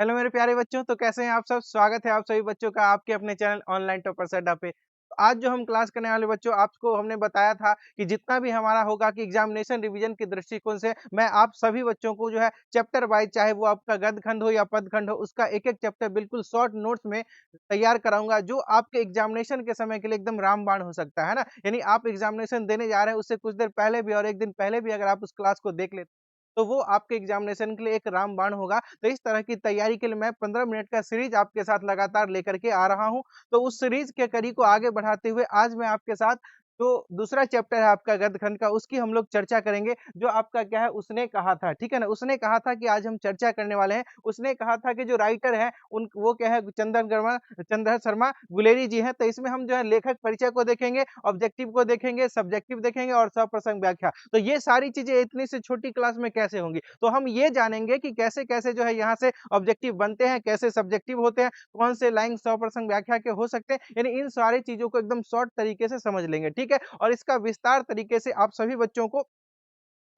Hello मेरे प्यारे बच्चों, तो कैसे हैं आप सब? स्वागत है आप सभी बच्चों का आपके अपने चैनल ऑनलाइन टॉपर्स अड्डा पे। तो आज जो हम क्लास करने वाले बच्चों, आपको हमने बताया था कि जितना भी हमारा होगा कि एग्जामिनेशन रिवीजन के दृष्टिकोण से मैं आप सभी बच्चों को जो है चैप्टर वाइज, चाहे वो आपका गद्य खंड हो या पद खंड हो, उसका एक-एक चैप्टर बिल्कुल शॉर्ट नोट्स में तैयार कराऊँगा, जो आपके एग्जामिनेशन के समय के लिए एकदम रामबाण हो सकता है ना? यानी आप एग्जामिनेशन देने जा रहे हैं, उससे कुछ देर पहले भी और 1 दिन पहले भी अगर आप उस क्लास को देख लेते तो वो आपके एग्जामिनेशन के लिए एक रामबाण होगा। तो इस तरह की तैयारी के लिए मैं 15 मिनट का सीरीज़ आपके साथ लगातार लेकर के आ रहा हूँ। तो उस सीरीज़ के कड़ी को आगे बढ़ाते हुए आज मैं आपके साथ जो दूसरा चैप्टर है आपका गद्य खंड का, उसकी हम लोग चर्चा करेंगे। जो आपका क्या है, उसने कहा था, ठीक है ना? उसने कहा था कि आज हम चर्चा करने वाले हैं। उसने कहा था कि जो राइटर हैं उन वो क्या है, चंद्र शर्मा गुलेरी जी हैं। तो इसमें हम जो है लेखक परिचय को देखेंगे, ऑब्जेक्टिव को देखेंगे, सब्जेक्टिव देखेंगे और सप्रसंग व्याख्या। तो ये सारी चीज़ें इतनी सी छोटी क्लास में कैसे होंगी? तो हम ये जानेंगे कि कैसे-कैसे जो है यहाँ से ऑब्जेक्टिव बनते हैं, कैसे सब्जेक्टिव होते हैं, कौन से लाइन सप्रसंग व्याख्या के हो सकते हैं। यानी इन सारी चीज़ों को एकदम शॉर्ट तरीके से समझ लेंगे, ठीक है? और इसका विस्तार तरीके से आप सभी बच्चों को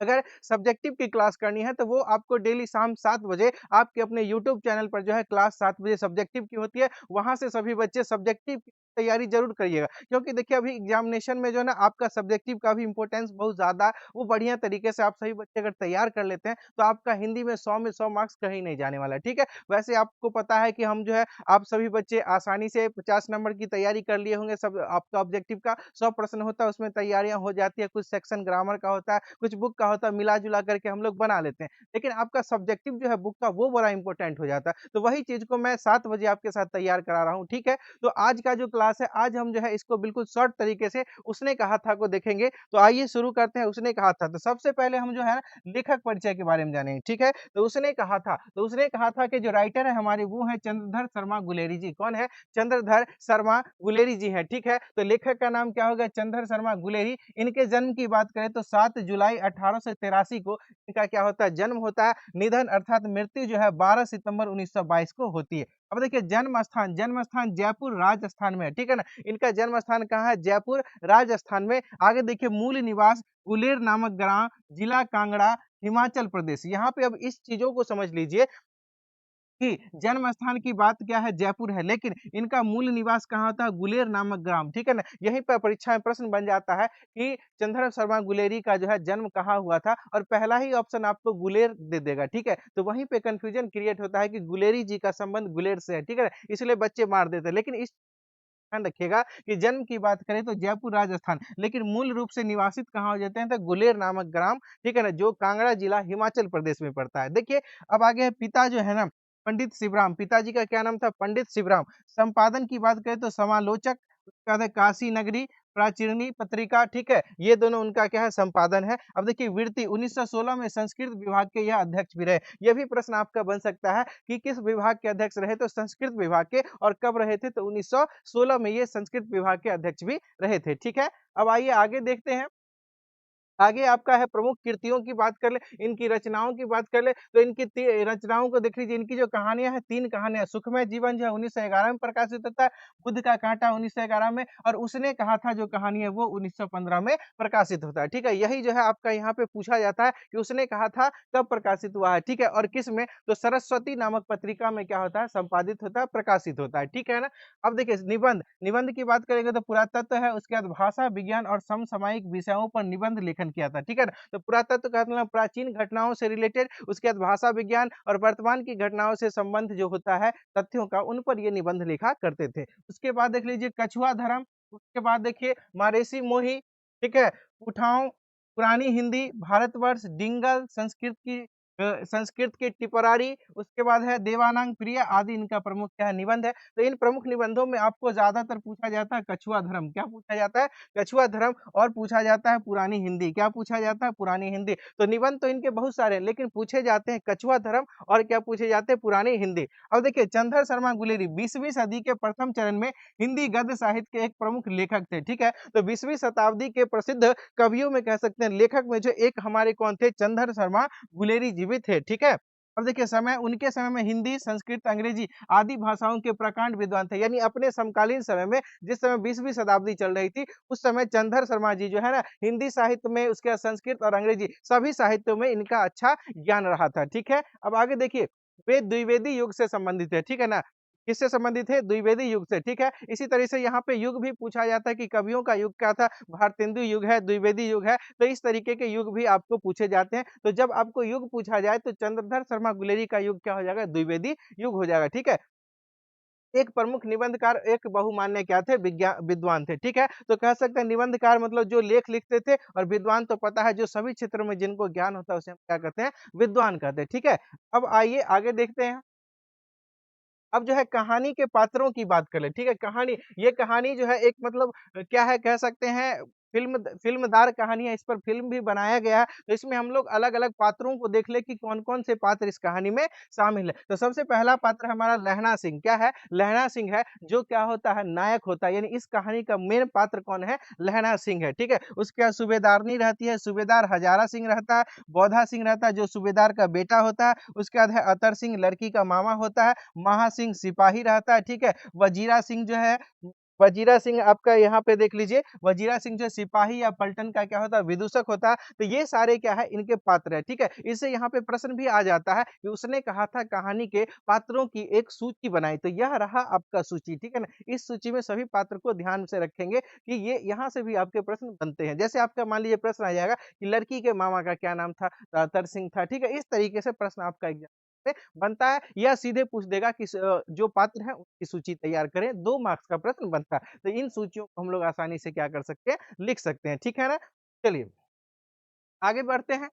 अगर सब्जेक्टिव की क्लास करनी है तो वो आपको डेली शाम 7 बजे आपके अपने यूट्यूब चैनल पर जो है क्लास 7 बजे सब्जेक्टिव की होती है। वहाँ से सभी बच्चे सब्जेक्टिव की तैयारी ज़रूर करिएगा। क्योंकि देखिए अभी एग्ज़ामिनेशन में जो है ना आपका सब्जेक्टिव का भी इम्पोर्टेंस बहुत ज़्यादा है। वो बढ़िया तरीके से आप सभी बच्चे अगर तैयार कर लेते हैं तो आपका हिंदी में 100 मार्क्स कहीं नहीं जाने वाला है, ठीक है? वैसे आपको पता है कि हम जो है आप सभी बच्चे आसानी से 50 नंबर की तैयारी कर लिए होंगे। सब आपका ऑब्जेक्टिव का 100 प्रश्न होता है, उसमें तैयारियाँ हो जाती है। कुछ सेक्शन ग्रामर का होता है, कुछ बुक का होता है, मिला-जुला करके हम लोग बना लेते हैं। लेकिन आपका सब्जेक्टिव जो है बुक का वो बड़ा इम्पोर्टेंट हो जाता है। तो वही चीज़ को मैं 7 बजे आपके साथ तैयार करा रहा हूँ, ठीक है? तो आज का जो क्लास है, आज हम जो है इसको बिल्कुल शॉर्ट तरीके से उसने कहा था को देखेंगे। तो आइए शुरू करते हैं उसने कहा था। तो सबसे पहले हम जो है ना लेखक परिचय के बारे में जानेंगे, ठीक है? तो उसने कहा था कि जो राइटर है हमारे वो हैं चंद्रधर शर्मा गुलेरी जी। कौन है? चंद्रधर शर्मा गुलेरी जी हैं, ठीक है? तो लेखक का नाम क्या होगा? चंद्रधर शर्मा गुलेरी। इनके जन्म की बात करें तो 7 जुलाई 1883 को इनका क्या होता है? जन्म होता है। निधन अर्थात मृत्यु जो है 12 सितंबर 1922 को होती है। अब देखिए जन्म स्थान जयपुर राजस्थान में है, ठीक है ना? इनका जन्म स्थान कहाँ है? जयपुर राजस्थान में। आगे देखिए मूल निवास गुलेर नामक ग्राम, जिला कांगड़ा, हिमाचल प्रदेश। यहाँ पे अब इस चीज़ों को समझ लीजिए कि जन्म स्थान की बात क्या है? जयपुर है, लेकिन इनका मूल निवास कहाँ होता है? गुलेर नामक ग्राम, ठीक है ना? यहीं पर परीक्षा में प्रश्न बन जाता है कि चंद्र शर्मा गुलेरी का जो है जन्म कहाँ हुआ था और पहला ही ऑप्शन आपको गुलेर दे देगा, ठीक है? तो वहीं पे कन्फ्यूजन क्रिएट होता है कि गुलेरी जी का संबंध गुलेर से है, ठीक है ना? इसलिए बच्चे मार देते हैं। लेकिन इस ध्यान रखिएगा कि जन्म की बात करें तो जयपुर राजस्थान, लेकिन मूल रूप से निवासित कहाँ हो जाते हैं? तो गुलेर नामक ग्राम, ठीक है ना? जो कांगड़ा जिला हिमाचल प्रदेश में पड़ता है। देखिए, अब आगे है पिता जो है ना पंडित शिवराम, पिताजी का क्या नाम था? पंडित शिवराम। संपादन की बात करें तो समालोचक, उसके बाद है काशी नगरी, प्राचीनी पत्रिका, ठीक है? ये दोनों उनका क्या है? संपादन है। अब देखिए वृत्ति 1916 में संस्कृत विभाग के यह अध्यक्ष भी रहे। ये भी प्रश्न आपका बन सकता है कि किस विभाग के अध्यक्ष रहे? तो संस्कृत विभाग के। और कब रहे थे? तो 1916 में ये संस्कृत विभाग के अध्यक्ष भी रहे थे, ठीक है? अब आइए आगे देखते हैं। आगे आपका है प्रमुख कृतियों की बात कर ले, इनकी रचनाओं की बात कर ले, तो इनकी ती रचनाओं को देख लीजिए, इनकी जो कहानियाँ हैं 3 कहानियाँ, सुखमय जीवन जो है 1911 में प्रकाशित होता है, बुद्ध का काँटा 1911 में और उसने कहा था जो कहानी है वो 1915 में प्रकाशित होता है, ठीक है? यही जो है आपका यहाँ पे पूछा जाता है कि उसने कहा था कब प्रकाशित हुआ है, ठीक है? और किस में? तो सरस्वती नामक पत्रिका में क्या होता है? संपादित होता है, प्रकाशित होता है, ठीक है ना? अब देखिए निबंध की बात करेंगे तो पुरातत्व है, उसके बाद भाषा विज्ञान और समसामयिक विषयों पर निबंध लेखन किया था, ठीक है ना? तो पुरातत्व का मतलब प्राचीन घटनाओं से रिलेटेड, उसके बाद भाषा विज्ञान और वर्तमान की घटनाओं से संबंध जो होता है तथ्यों का, उन पर ये निबंध लिखा करते थे। उसके बाद देख लीजिए कछुआ धर्म, उसके बाद देखिए मारेसी मोही, ठीक है? उठाओ, पुरानी हिंदी, भारतवर्ष, डिंगल, संस्कृत की टिपरारी, उसके बाद है देवानांग प्रिय आदि इनका प्रमुख क्या है? निबंध है। तो इन प्रमुख निबंधों में आपको ज़्यादातर पूछा जाता है कछुआ धर्म। क्या पूछा जाता है? कछुआ धर्म। और पूछा जाता है पुरानी हिंदी। क्या पूछा जाता है? पुरानी हिंदी। तो निबंध तो इनके बहुत सारे हैं, लेकिन पूछे जाते हैं कछुआ धर्म और क्या पूछे जाते हैं? पुरानी हिंदी। अब देखिए चंद्र शर्मा गुलेरी 20वीं सदी के प्रथम चरण में हिंदी गद्य साहित्य के एक प्रमुख लेखक थे, ठीक है? तो 20वीं शताब्दी के प्रसिद्ध कवियों में कह सकते हैं, लेखक में जो एक हमारे कौन थे? चंद्र शर्मा गुलेरी जी भी थे, ठीक है? अब देखिए उनके समय में हिंदी, संस्कृत, अंग्रेजी आदि भाषाओं के प्रकांड विद्वान थे। यानी अपने समकालीन समय में जिस समय 20वीं शताब्दी चल रही थी, उस समय चंद्र शर्मा जी जो है ना हिंदी साहित्य में, उसके बाद संस्कृत और अंग्रेजी सभी साहित्यों में इनका अच्छा ज्ञान रहा था, ठीक है? अब आगे देखिए वे द्विवेदी युग से संबंधित है, ठीक है ना? किससे संबंधित है? द्विवेदी युग से, ठीक है? इसी तरह से यहाँ पे युग भी पूछा जाता है कि कवियों का युग क्या था? भारतेंदु युग है, द्विवेदी युग है, तो इस तरीके के युग भी आपको पूछे जाते हैं। तो जब आपको युग पूछा जाए तो चंद्रधर शर्मा गुलेरी का युग क्या हो जाएगा? द्विवेदी युग हो जाएगा, ठीक है? एक प्रमुख निबंधकार, एक बहुमान्य क्या थे? विद्वान थे, ठीक है? तो कह सकते हैं निबंधकार मतलब जो लेख लिखते थे, और विद्वान तो पता है जो सभी क्षेत्रों में जिनको ज्ञान होता है उसे हम क्या कहते हैं? विद्वान कहते हैं, ठीक है? अब आइए आगे देखते हैं। अब जो है कहानी के पात्रों की बात कर लें, ठीक है? ये कहानी जो है एक मतलब क्या है, कह सकते हैं फ़िल्मदार कहानी है, इस पर फ़िल्म भी बनाया गया है। तो इसमें हम लोग अलग-अलग पात्रों को देख लें कि कौन-कौन से पात्र इस कहानी में शामिल है। तो सबसे पहला पात्र हमारा लहणा सिंह, क्या है? लहणा सिंह है, जो क्या होता है? नायक होता है, यानी इस कहानी का मेन पात्र कौन है? लहणा सिंह है, ठीक है? उसके बाद सूबेदारनी रहती है, सूबेदार हजारा सिंह रहता है, बौधा सिंह रहता है जो सूबेदार का बेटा होता है, उसके बाद है अतर सिंह लड़की का मामा होता है, महा सिंह सिपाही रहता है, ठीक है? वजीरा सिंह जो है, वजीरा सिंह आपका यहाँ पे देख लीजिए, वजीरा सिंह जो सिपाही या पलटन का क्या होता है? विदूषक होता है। तो ये सारे क्या है? इनके पात्र हैं, ठीक है? इससे यहाँ पे प्रश्न भी आ जाता है कि उसने कहा था कहानी के पात्रों की एक सूची बनाई, तो यह रहा आपका सूची, ठीक है ना? इस सूची में सभी पात्र को ध्यान से रखेंगे कि ये यहाँ से भी आपके प्रश्न बनते हैं। जैसे आपका मान लीजिए प्रश्न आ जाएगा कि लड़की के मामा का क्या नाम था? तर सिंह था, ठीक है? इस तरीके से प्रश्न आपका एग्ज़ाम में बनता है, या सीधे पूछ देगा कि जो पात्र हैं उनकी सूची तैयार करें, 2 मार्क्स का प्रश्न बनता है। तो इन सूचियों को हम लोग आसानी से क्या कर सकते हैं? लिख सकते हैं, ठीक है ना? चलिए, आगे बढ़ते हैं।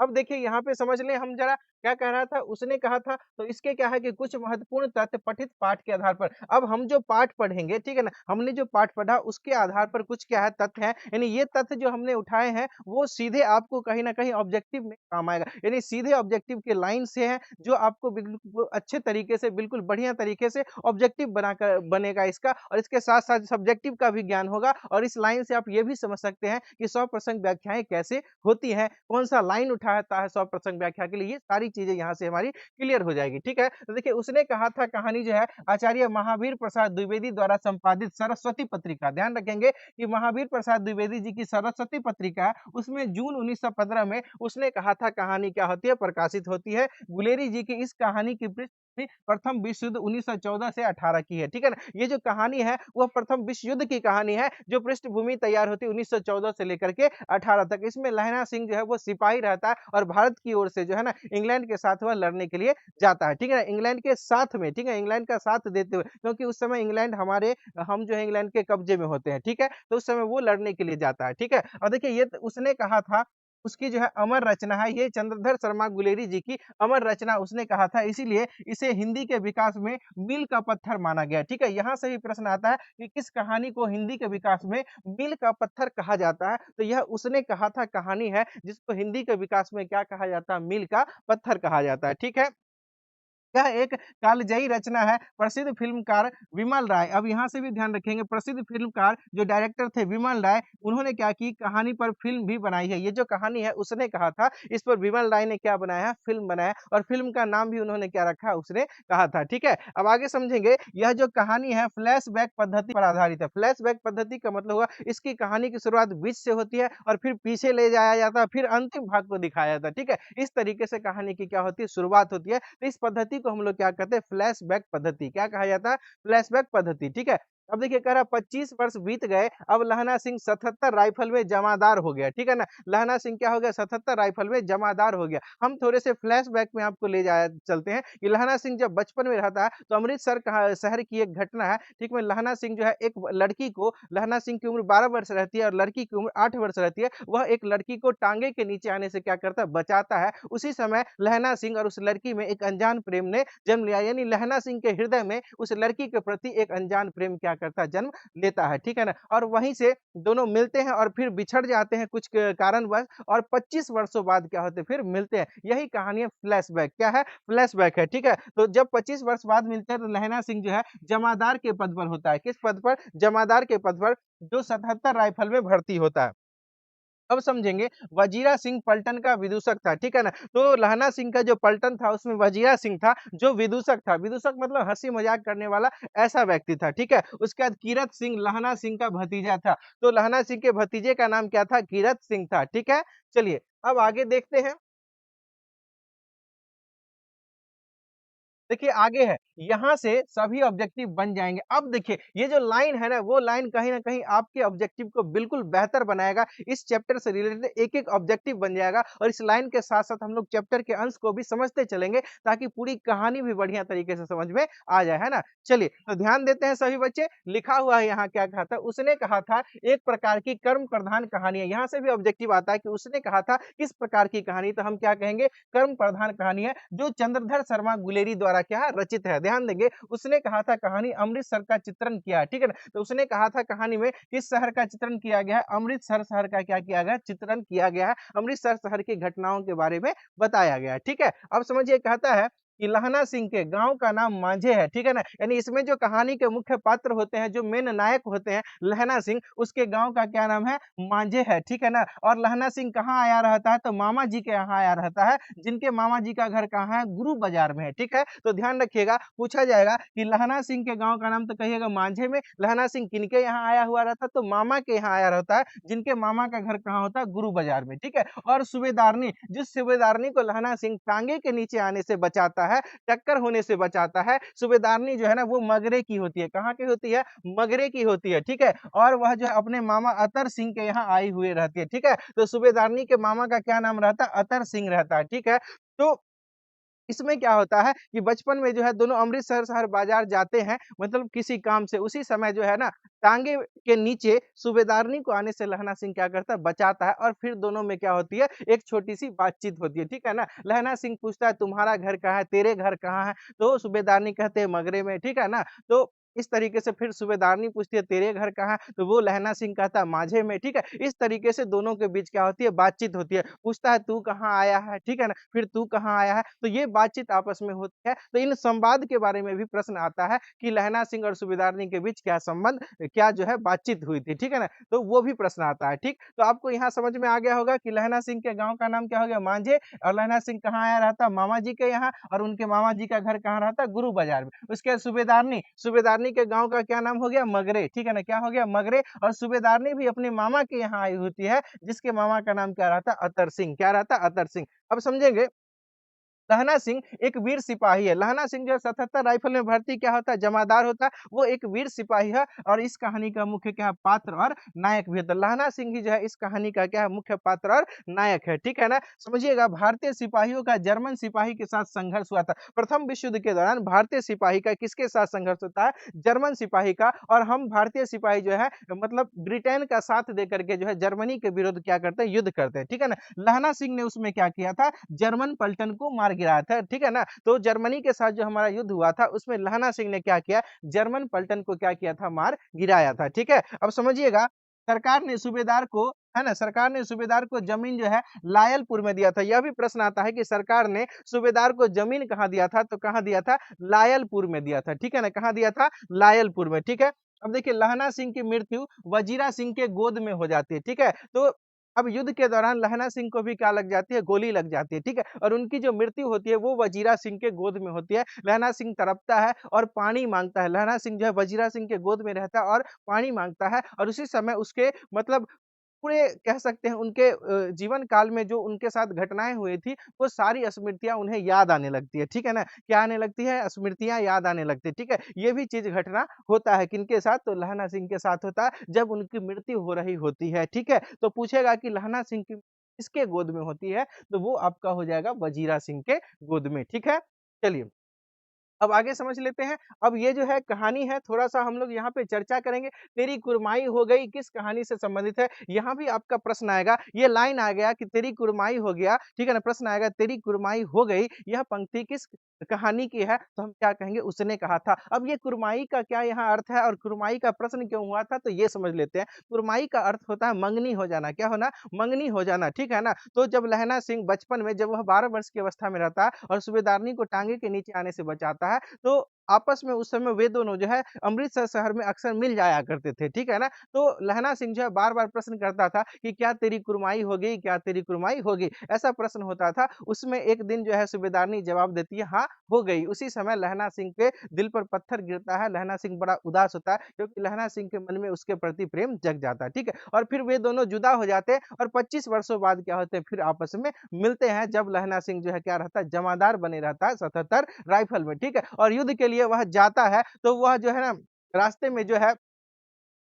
अब देखिए यहाँ पे समझ लें हम ज़रा क्या कह रहा था, उसने कहा था तो इसके क्या है कि कुछ महत्वपूर्ण तथ्य पठित पाठ के आधार पर। अब हम जो पाठ पढ़ेंगे, ठीक है ना? हमने जो पाठ पढ़ा उसके आधार पर कुछ क्या है तथ्य हैं, यानी ये तथ्य जो हमने उठाए हैं वो सीधे आपको कहीं न कहीं ऑब्जेक्टिव में काम आएगा। यानी सीधे ऑब्जेक्टिव के लाइन से हैं जो आपको बिल्कुल अच्छे तरीके से, बिल्कुल बढ़िया तरीके से ऑब्जेक्टिव बनाकर बनेगा इसका, और इसके साथ-साथ सब्जेक्टिव का भी ज्ञान होगा, और इस लाइन से आप ये भी समझ सकते हैं कि सप्रसंग व्याख्याएँ कैसे होती हैं, कौन-सा लाइन उठाता है सप्रसंग व्याख्या के लिए, ये सारी चीज़ें यहाँ से हमारी क्लियर हो जाएगी, ठीक है? तो देखिए उसने कहा था कहानी जो है आचार्य महावीर प्रसाद द्विवेदी द्वारा संपादित सरस्वती पत्रिका, ध्यान रखेंगे कि महावीर प्रसाद द्विवेदी जी की सरस्वती पत्रिका है, उसमें जून 1915 में उसने कहा था कहानी क्या होती है? प्रकाशित होती है। गुलेरी जी की इस कहानी की पृष्ठभूमि प्रथम विश्व युद्ध 1914 से 18 की है, ठीक है ना? ये जो कहानी है वह प्रथम विश्व युद्ध की कहानी है, जो पृष्ठभूमि तैयार होती है 1914 से लेकर के 18 तक। इसमें लहणा सिंह जो है वो सिपाही रहता है, और भारत की ओर से जो है ना इंग्लैंड के साथ वह लड़ने के लिए जाता है, ठीक है ना? इंग्लैंड के साथ में, ठीक है? इंग्लैंड का साथ देते हुए, क्योंकि उस समय इंग्लैंड हम जो है इंग्लैंड के कब्जे में होते हैं, ठीक है? तो उस समय वो लड़ने के लिए जाता है, ठीक है? और देखिए ये उसने कहा था, उसकी जो है अमर रचना है, ये चंद्रधर शर्मा गुलेरी जी की अमर रचना उसने कहा था, इसीलिए इसे हिंदी के विकास में मील का पत्थर माना गया, ठीक है? यहाँ से ही प्रश्न आता है कि किस कहानी को हिंदी के विकास में मील का पत्थर कहा जाता है? तो यह उसने कहा था कहानी है जिसको हिंदी के विकास में क्या कहा जाता है? मील का पत्थर कहा जाता है, ठीक है? यह एक कालजयी रचना है प्रसिद्ध फ़िल्मकार विमल राय। अब यहाँ से भी ध्यान रखेंगे, प्रसिद्ध फ़िल्मकार जो डायरेक्टर थे विमल राय, उन्होंने क्या की कहानी पर फ़िल्म भी बनाई है। ये जो कहानी है उसने कहा था, इस पर विमल राय ने क्या बनाया है? फ़िल्म बनाया, और फ़िल्म का नाम भी उन्होंने क्या रखा? उसने कहा था, ठीक है? अब आगे समझेंगे, यह जो कहानी है फ्लैशबैक पद्धति पर आधारित है। फ्लैशबैक पद्धति का मतलब हुआ इसकी कहानी की शुरुआत बीच से होती है और फिर पीछे ले जाया जाता है, फिर अंतिम भाग को दिखाया जाता है, ठीक है? इस तरीके से कहानी की क्या होती है? शुरुआत होती है। तो इस पद्धति को हम लोग क्या कहते हैं? फ्लैशबैक पद्धति। क्या कहा जाता है? फ्लैशबैक पद्धति, ठीक है? अब देखिए कह रहा 25 वर्ष बीत गए, अब लहना सिंह 77 राइफल में जमादार हो गया, ठीक है ना? लहना सिंह क्या हो गया? 77 राइफल में जमादार हो गया। हम थोड़े से फ्लैशबैक में आपको ले जाया चलते हैं कि लहना सिंह जब बचपन में रहता है, तो अमृतसर कहा शहर की एक घटना है, ठीक है? लहना सिंह जो है एक लड़की को, लहना सिंह की उम्र 12 वर्ष रहती है और लड़की की उम्र 8 वर्ष रहती है। वह एक लड़की को टाँगे के नीचे आने से क्या करता है? बचाता है। उसी समय लहना सिंह और उस लड़की में एक अनजान प्रेम ने जन्म लिया, यानी लहना सिंह के हृदय में उस लड़की के प्रति एक अनजान प्रेम क्या करता है? जन्म लेता है, ठीक है ना? और वहीं से दोनों मिलते हैं और फिर बिछड़ जाते हैं कुछ कारणवश, और 25 वर्षों बाद क्या होते हैं? फिर मिलते हैं। यही कहानी है फ्लैशबैक। क्या है? फ्लैशबैक है, ठीक है? तो जब 25 वर्ष बाद मिलते हैं तो लहना सिंह जो है जमादार के पद पर होता है। किस पद पर? जमादार के पद पर, जो 77 राइफल में भर्ती होता है। अब समझेंगे, वजीरा सिंह पलटन का विदूषक था, ठीक है ना? तो लहना सिंह का जो पलटन था उसमें वजीरा सिंह था जो विदूषक था। विदूषक मतलब हँसी-मज़ाक करने वाला ऐसा व्यक्ति था, ठीक है? उसके बाद कीरत सिंह लहना सिंह का भतीजा था। तो लहना सिंह के भतीजे का नाम क्या था? कीरत सिंह था, ठीक है? चलिए, अब आगे देखते हैं। देखिए आगे है, यहाँ से सभी ऑब्जेक्टिव बन जाएँगे। अब देखिए, ये जो लाइन है ना, वो लाइन कहीं न कहीं आपके ऑब्जेक्टिव को बिल्कुल बेहतर बनाएगा। इस चैप्टर से रिलेटेड एक-एक ऑब्जेक्टिव बन जाएगा और इस लाइन के साथ-साथ हम लोग चैप्टर के अंश को भी समझते चलेंगे, ताकि पूरी कहानी भी बढ़िया तरीके से समझ में आ जाए, है ना? चलिए, तो ध्यान देते हैं सभी बच्चे, लिखा हुआ है यहाँ क्या कहा था, उसने कहा था एक प्रकार की कर्म प्रधान कहानी है। यहाँ से भी ऑब्जेक्टिव आता है कि उसने कहा था किस प्रकार की कहानी, तो हम क्या कहेंगे, कर्म प्रधान कहानी है, जो चंद्रधर शर्मा गुलेरी द्वारा क्या है, रचित है। ध्यान देंगे, उसने कहा था कहानी अमृतसर का चित्रण किया है, ठीक है ना? तो उसने कहा था कहानी में किस शहर का चित्रण किया गया है, अमृतसर शहर का क्या किया गया है, चित्रण किया गया है। अमृतसर शहर की घटनाओं के बारे में बताया गया है, ठीक है? अब समझिए, कहता है कि लहना सिंह के गाँव का नाम मांझे है, ठीक है ना? यानी इसमें जो कहानी के मुख्य पात्र होते हैं, जो मेन नायक होते हैं, लहना सिंह, उसके गाँव का क्या नाम है, मांझे है, ठीक है ना? और लहना सिंह कहाँ आया रहता है, तो मामा जी के यहाँ आया रहता है, जिनके मामा जी का घर कहाँ है, गुरु बाजार में है, ठीक है? तो ध्यान रखिएगा, पूछा जाएगा कि लहना सिंह के गाँव का नाम, तो कहिएगा मांझे में। लहना सिंह किनके यहाँ आया हुआ रहता है, तो मामा के यहाँ आया रहता है, जिनके मामा का घर कहाँ होता है, गुरु बाजार में, ठीक है? और सूबेदारनी, जिस सूबेदारनी को लहना सिंह टांगे के नीचे आने से बचाता है, टक्कर होने से बचाता है, सूबेदारनी जो है ना, वो मगरे की होती है। कहाँ की होती है? मगरे की होती है, ठीक है? और वह जो है अपने मामा अतर सिंह के यहाँ आई हुई रहती है, ठीक है? तो सूबेदारनी के मामा का क्या नाम रहता है? अतर सिंह रहता है, ठीक है? तो इसमें क्या होता है कि बचपन में जो है दोनों अमृतसर शहर बाजार जाते हैं, मतलब किसी काम से, उसी समय जो है ना, टांगे के नीचे सूबेदारनी को आने से लहना सिंह क्या करता है, बचाता है, और फिर दोनों में क्या होती है, एक छोटी-सी बातचीत होती है, ठीक है ना? लहना सिंह पूछता है तुम्हारा घर कहाँ है, तेरे घर कहाँ है? तो सूबेदारनी कहते हैं मगरे में, ठीक है ना? तो इस तरीके से फिर सूबेदारनी पूछती है तेरे घर कहाँ है? तो वो लहना सिंह कहता है माझे में, ठीक है? इस तरीके से दोनों के बीच क्या होती है, बातचीत होती है। पूछता है तू कहाँ आया है, ठीक है ना? फिर तू कहाँ आया है? तो ये बातचीत आपस में होती है। तो इन संवाद के बारे में भी प्रश्न आता है कि लहना सिंह और सूबेदारनी के बीच क्या संबंध, क्या जो है बातचीत हुई थी, ठीक है ना? तो वो भी प्रश्न आता है, ठीक? तो आपको यहाँ समझ में आ गया होगा कि लहना सिंह के गाँव का नाम क्या हो गया, मांझे, और लहना सिंह कहाँ आया रहता, मामा जी के यहाँ, और उनके मामा जी का घर कहाँ रहता, गुरु बाजार में। उसके बाद सूबेदारनी, सूबेदारनी के गाँव का क्या नाम हो गया, मगरे, ठीक है ना? क्या हो गया, मगरे, और सूबेदारनी भी अपने मामा के यहाँ आई होती है, जिसके मामा का नाम क्या रहता, अतर सिंह। क्या रहता, अतर सिंह। अब समझेंगे, लहना सिंह एक वीर सिपाही है। लहना सिंह जो है 77 राइफल में भर्ती क्या होता है, जमादार होता है, वो एक वीर सिपाही है, और इस कहानी का मुख्य क्या है, पात्र और नायक भी है। तो लहना सिंह ही जो है इस कहानी का क्या है, मुख्य पात्र और नायक है, ठीक है ना? समझिएगा, भारतीय सिपाहियों का जर्मन सिपाही के साथ संघर्ष हुआ था। प्रथम विश्व युद्ध के दौरान भारतीय सिपाही का किसके साथ संघर्ष होता है, जर्मन सिपाही का, और हम भारतीय सिपाही जो है मतलब ब्रिटेन का साथ देकर के जो है जर्मनी के विरुद्ध क्या करते हैं, युद्ध करते हैं, ठीक है ना? लहना सिंह ने उसमें क्या किया था, जर्मन पलटन को मार गिराया था, ठीक है ना? तो जर्मनी के साथ जो हमारा युद्ध हुआ था, उसमें लहना सिंह ने क्या किया, जर्मन पलटन को क्या किया था, मार गिराया था, ठीक है? अब समझिएगा, सरकार ने सूबेदार को, है ना, सरकार ने सूबेदार को जमीन जो है लायलपुर में दिया था। यह भी प्रश्न आता है कि सरकार ने सूबेदार को जमीन कहाँ दिया था, तो कहाँ दिया था, लायलपुर में दिया था, ठीक है ना? कहाँ दिया था, लायलपुर में, ठीक है? अब देखिए, लहना सिंह की मृत्यु वजीरा सिंह के गोद में हो जाती है, ठीक है? तो अब युद्ध के दौरान लहना सिंह को भी क्या लग जाती है, गोली लग जाती है, ठीक है? और उनकी जो मृत्यु होती है वो वजीरा सिंह के गोद में होती है। लहना सिंह तड़पता है और पानी माँगता है। लहना सिंह जो है वजीरा सिंह के गोद में रहता है और पानी माँगता है, और उसी समय उसके मतलब पूरे कह सकते हैं उनके जीवन काल में जो उनके साथ घटनाएँ हुई थी, वो सारी स्मृतियाँ उन्हें याद आने लगती है, ठीक है ना? क्या आने लगती है? स्मृतियाँ याद आने लगती है, ठीक है? ये भी चीज़ घटना होता है किनके साथ? तो लहना सिंह के साथ होता है, जब उनकी मृत्यु हो रही होती है, ठीक है? तो पूछेगा कि लहना सिंह की किसके गोद में होती है? तो वो आपका हो जाएगा वजीरा सिंह के गोद में, ठीक है? चलिए। अब आगे समझ लेते हैं। अब ये जो है कहानी है, थोड़ा-सा हम लोग यहाँ पे चर्चा करेंगे। तेरी कुरमाई हो गई किस कहानी से संबंधित है? यहाँ भी आपका प्रश्न आएगा। ये लाइन आ गया कि तेरी कुरमाई हो गया, ठीक है ना? प्रश्न आएगा तेरी कुरमाई हो गई, यह पंक्ति किस कहानी की है? तो हम क्या कहेंगे? उसने कहा था। अब ये कुरमाई का क्या यहाँ अर्थ है और कुरमाई का प्रश्न क्यों हुआ था? तो ये समझ लेते हैं। कुरमाई का अर्थ होता है मंगनी हो जाना। क्या होना? मंगनी हो जाना, ठीक है ना? तो जब लहना सिंह बचपन में जब वह 12 वर्ष की अवस्था में रहता है और सूबेदारनी को टाँगे के नीचे आने से बचाता है, तो आपस में उस समय वे दोनों जो है अमृतसर शहर में अक्सर मिल जाया करते थे, ठीक है ना? तो लहना सिंह जो है बार-बार प्रश्न करता था कि क्या तेरी कुरमाई हो गई? क्या तेरी कुरमाई हो गई? ऐसा प्रश्न होता था। उसमें एक दिन जो है सूबेदारनी जवाब देती है, हाँ, हो गई। उसी समय लहना सिंह के दिल पर पत्थर गिरता है, लहना सिंह बड़ा उदास होता है क्योंकि लहना सिंह के मन में उसके प्रति प्रेम जग जाता है, ठीक है? और फिर वे दोनों जुदा हो जाते हैं और 25 वर्षों बाद क्या होते हैं फिर आपस में मिलते हैं जब लहना सिंह जो है क्या रहता है जमादार बने रहता है 77 राइफल में, ठीक है? और युद्ध के लिए वह जाता है तो वह जो है ना रास्ते में जो है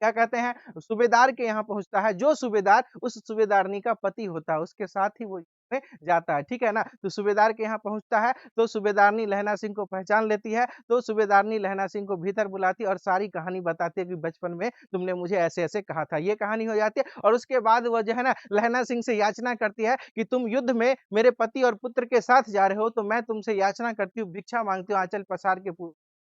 क्या कहते हैं सूबेदार के यहाँ पहुँचता है, जो सूबेदार उस सूबेदारनी का पति होता है, उसके साथ ही वो में जाता है, ठीक है ना? तो सूबेदार के यहाँ पहुँचता है, तो सूबेदारनी लहना सिंह को पहचान लेती है, तो सूबेदारनी लहना सिंह को भीतर बुलाती है और सारी कहानी बताती है कि बचपन में तुमने मुझे ऐसे-ऐसे कहा था। ये कहानी हो जाती है और उसके बाद वो जो है ना लहना सिंह से याचना करती है कि तुम युद्ध में मेरे पति और पुत्र के साथ जा रहे हो, तो मैं तुमसे याचना करती हूँ, भिक्षा माँगती हूँ आँचल पसार के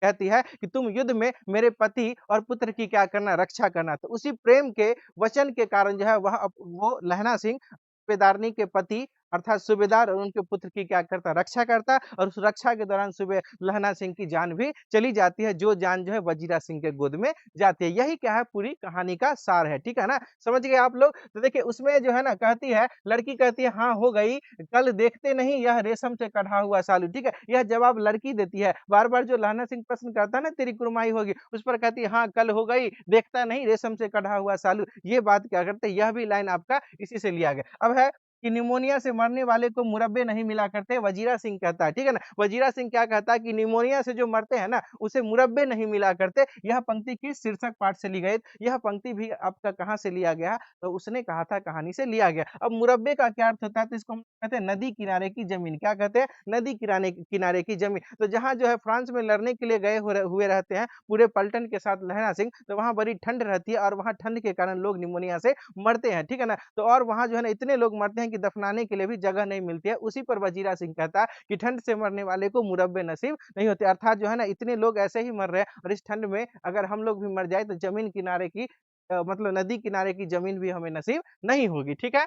कहती है कि तुम युद्ध में मेरे पति और पुत्र की क्या करना रक्षा करना। तो उसी प्रेम के वचन के कारण जो है वह वो लहना सिंह सूबेदारनी के पति अर्थात सूबेदार और उनके पुत्र की क्या करता रक्षा करता और उस रक्षा के दौरान सूबे लहना सिंह की जान भी चली जाती है, जो जान जो है वजीरा सिंह के गोद में जाती है। यही क्या है पूरी कहानी का सार है, ठीक है ना? समझ गए आप लोग? तो देखिए उसमें जो है ना कहती है लड़की कहती है हाँ, हो गई, कल देखते नहीं यह रेशम से कढ़ा हुआ सालू, ठीक है? यह जवाब लड़की देती है। बार-बार जो लहना सिंह प्रश्न करता है ना तेरी कुरमाई होगी, उस पर कहती है हाँ, कल हो गई, देखता नहीं रेशम से कढ़ा हुआ सालू। ये बात क्या करते हैं, यह भी लाइन आपका इसी से लिया गया। अब है कि निमोनिया से मरने वाले को मुरब्बे नहीं मिला करते, वजीरा सिंह कहता है, ठीक है ना? वजीरा सिंह क्या कहता है कि निमोनिया से जो मरते हैं ना, उसे मुरब्बे नहीं मिला करते। यह पंक्ति किस शीर्षक पाठ से ली गई? यह पंक्ति भी आपका कहाँ से लिया गया? तो उसने कहा था कहानी से लिया गया। अब मुरब्बे का क्या अर्थ होता है? तो इसको हम कहते हैं नदी किनारे की ज़मीन। क्या कहते हैं? नदी किराने किनारे की ज़मीन। तो जहाँ जो है फ्रांस में लड़ने के लिए गए हुए रहते हैं, पूरे पलटन के साथ लहरा सिंह, तो वहाँ बड़ी ठंड रहती है और वहाँ ठंड के कारण लोग निमोनिया से मरते हैं, ठीक है ना? तो और वहाँ जो है ना इतने लोग मरते हैं कि दफनाने के लिए भी जगह नहीं मिलती है। उसी पर वजीरा सिंह कहता है कि ठंड से मरने वाले को मुरब्बे नसीब नहीं होते। अर्थात जो है ना इतने लोग ऐसे ही मर रहे हैं और इस ठंड में अगर हम लोग भी मर जाए तो ज़मीन किनारे की मतलब नदी किनारे की ज़मीन भी हमें नसीब नहीं होगी, ठीक है?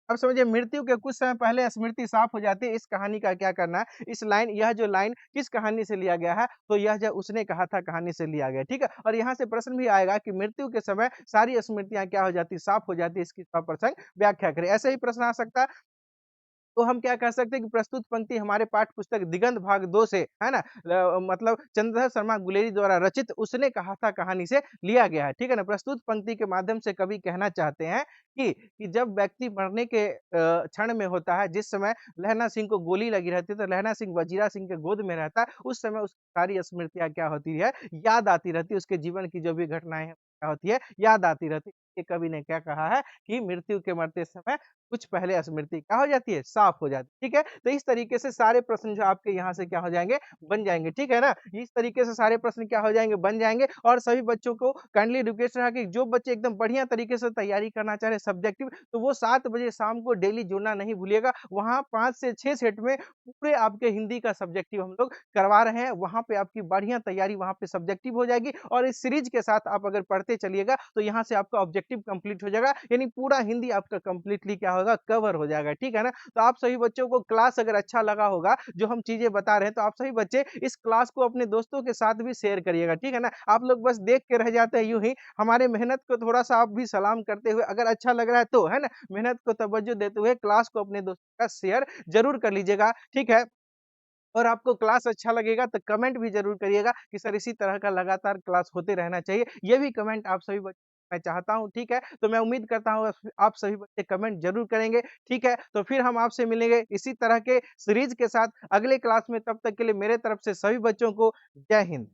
अब समझिए मृत्यु के कुछ समय पहले स्मृति साफ हो जाती है, इस कहानी का क्या करना है? इस लाइन यह जो लाइन किस कहानी से लिया गया है? तो यह जो उसने कहा था कहानी से लिया गया है, ठीक है? और यहाँ से प्रश्न भी आएगा कि मृत्यु के समय सारी स्मृतियाँ क्या हो जाती है? साफ हो जाती है, इसकी सप्रसंग व्याख्या करें। ऐसे ही प्रश्न आ सकता है तो हम क्या कह सकते हैं कि प्रस्तुत पंक्ति हमारे पाठ्य पुस्तक दिगंत भाग 2 से, है ना? मतलब चंद्रधर शर्मा गुलेरी द्वारा रचित उसने कहा था कहानी से लिया गया है, ठीक है ना? प्रस्तुत पंक्ति के माध्यम से कवि कहना चाहते हैं कि जब व्यक्ति मरने के क्षण में होता है, जिस समय लहना सिंह को गोली लगी रहती है, तो लहना सिंह वजीरा सिंह के गोद में रहता है, उस समय उसकी सारी स्मृतियाँ क्या होती है, याद आती रहती है, उसके जीवन की जो भी घटनाएँ हैं, क्या होती है, याद आती रहती है। ये कवि ने क्या कहा है कि मृत्यु के मरते समय कुछ पहले स्मृति क्या हो जाती है, साफ हो जाती है, ठीक है? तो इस तरीके से सारे प्रश्न जो आपके यहाँ से क्या हो जाएँगे, बन जाएँगे, ठीक है ना? इस तरीके से सारे प्रश्न क्या हो जाएँगे, बन जाएँगे और सभी बच्चों को काइंडली रिक्वेस्ट रहा कि जो बच्चे एकदम बढ़िया तरीके से तैयारी करना चाह रहे हैं सब्जेक्टिव, तो वो 7 बजे शाम को डेली जुड़ना नहीं भूलिएगा। वहाँ 5 से 6 सेट में पूरे आपके हिंदी का सब्जेक्टिव हम लोग करवा रहे हैं। वहाँ पे आपकी बढ़िया तैयारी वहाँ पे सब्जेक्टिव हो जाएगी और इस सीरीज़ के साथ आप अगर पढ़ते चलिएगा, तो यहाँ से आपका ऑब्जेक्टिव कंप्लीट हो जाएगा, यानी पूरा हिंदी आपका कंप्लीटली क्या होगा, कवर हो जाएगा, ठीक है ना? तो आप सभी बच्चों को क्लास अगर अच्छा लगा होगा, जो हम चीज़ें बता रहे हैं, तो आप सभी बच्चे इस क्लास को अपने दोस्तों के साथ भी शेयर करिएगा, ठीक है ना? आप लोग बस देख के रह जाते हैं यूँ ही, हमारे मेहनत को थोड़ा-सा आप भी सलाम करते हुए अगर अच्छा लग रहा है तो, है ना? मेहनत को तवज्जो देते हुए क्लास को अपने दोस्तों का शेयर ज़रूर कर लीजिएगा, ठीक है? और आपको क्लास अच्छा लगेगा तो कमेंट भी ज़रूर करिएगा कि सर इसी तरह का लगातार क्लास होते रहना चाहिए। ये भी कमेंट आप सभी बच्चे मैं चाहता हूँ, ठीक है? तो मैं उम्मीद करता हूँ आप सभी बच्चे कमेंट ज़रूर करेंगे, ठीक है? तो फिर हम आपसे मिलेंगे इसी तरह के सीरीज़ के साथ अगले क्लास में, तब तक के लिए मेरे तरफ से सभी बच्चों को जय हिंद।